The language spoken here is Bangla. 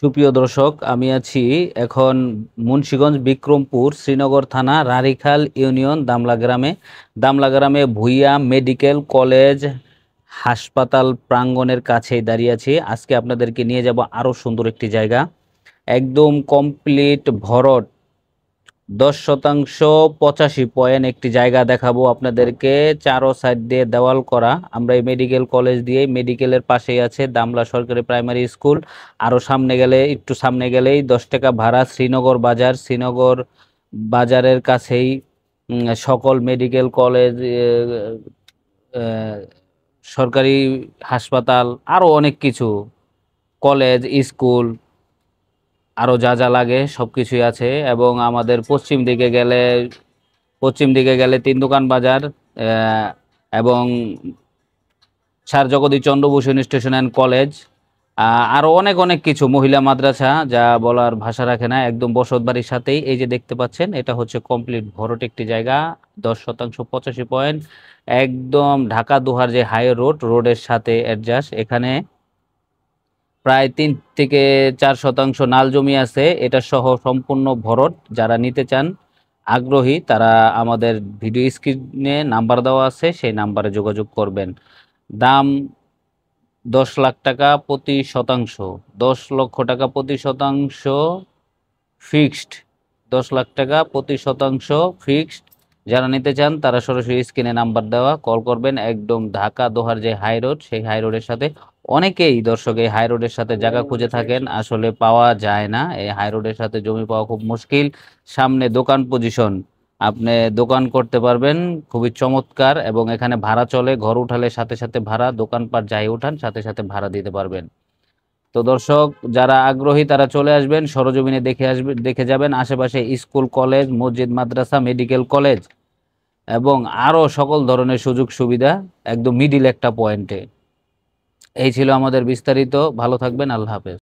সুপ্রিয় দর্শক, আমি আছি এখন মুন্সিগঞ্জ বিক্রমপুর শ্রীনগর থানা রারিখাল ইউনিয়ন দামলা গ্রামে ভুইয়া মেডিকেল কলেজ হাসপাতাল প্রাঙ্গণের কাছেই দাঁড়িয়ে আছি। আজকে আপনাদেরকে নিয়ে যাব আরো সুন্দর একটি জায়গা, একদম কমপ্লিট ভরট 10% 85 পয়েন্ট একটি জায়গা দেখাবো আপনাদেরকে। চারো সাইড দিয়ে দেওয়াল করা। আমরা এই মেডিকেল কলেজ দিয়ে, মেডিকেলের পাশেই আছে দামলা সরকারি প্রাইমারি স্কুল। আরো একটু সামনে গেলেই 10 টাকা ভাড়া শ্রীনগর বাজারের কাছেই সকল মেডিকেল কলেজ, সরকারি হাসপাতাল, আরো অনেক কিছু, কলেজ, স্কুল, আরো যা যা লাগে সবকিছুই আছে। এবং আমাদের পশ্চিম দিকে গেলে তিন দোকান বাজার, এবং sir Jagadish Chandra Bose institution and college, আরো অনেক অনেক কিছু, মহিলা মাদ্রাসা, যা বলার ভাষা রাখে না। একদম বসত বাড়ির সাথেই এই যে দেখতে পাচ্ছেন, এটা হচ্ছে কমপ্লিট ভরট একটি জায়গা। 10% 85 পয়েন্ট, একদম ঢাকা দোহার যে হাই রোডের সাথে অ্যাডজাস্ট। এখানে প্রায় 3 থেকে 4 শতাংশ নাল জমি আছে। এটা সহ সম্পূর্ণ ভরট। যারা নিতে চান, আগ্রহী, তারা আমাদের ভিডিও স্ক্রিনে নাম্বার দেওয়া আছে, সেই নাম্বারে যোগাযোগ করবেন। দাম 10 লাখ টাকা প্রতি শতাংশ, 10 লক্ষ টাকা প্রতি শতাংশ ফিক্সড, 10 লাখ টাকা প্রতি শতাংশ ফিক্সড। যারা নিতে চান তারা সরাসরি স্ক্রিনে নাম্বার দেওয়া কল করবেন। একদম ঢাকা দোহার যে হাই রোড, সেই হাই রোডের সাথে। অনেকেই দর্শক এই হাই রোডের সাথে জায়গা খুঁজে থাকেন, আসলে পাওয়া যায় না। এই হাই রোডের সাথে জমি পাওয়া খুব মুশকিল। সামনে দোকান পজিশন, আপনি দোকান করতে পারবেন খুবই চমৎকার। এবং এখানে ভাড়া চলে, ঘর উঠালে সাথে সাথে ভাড়া, দোকানপাট যাই উঠান সাথে সাথে ভাড়া দিতে পারবেন। তো দর্শক, যারা আগ্রহী তারা চলে আসবেন, সরজমিনে দেখে যাবেন। আশেপাশে স্কুল, কলেজ, মসজিদ, মাদ্রাসা, মেডিকেল কলেজ এবং আরো সকল ধরনের সুযোগ সুবিধা একদম মিডিল একটা পয়েন্টে। এই ছিল আমাদের বিস্তারিত। ভালো থাকবেন, আল্লাহ হাফেজ।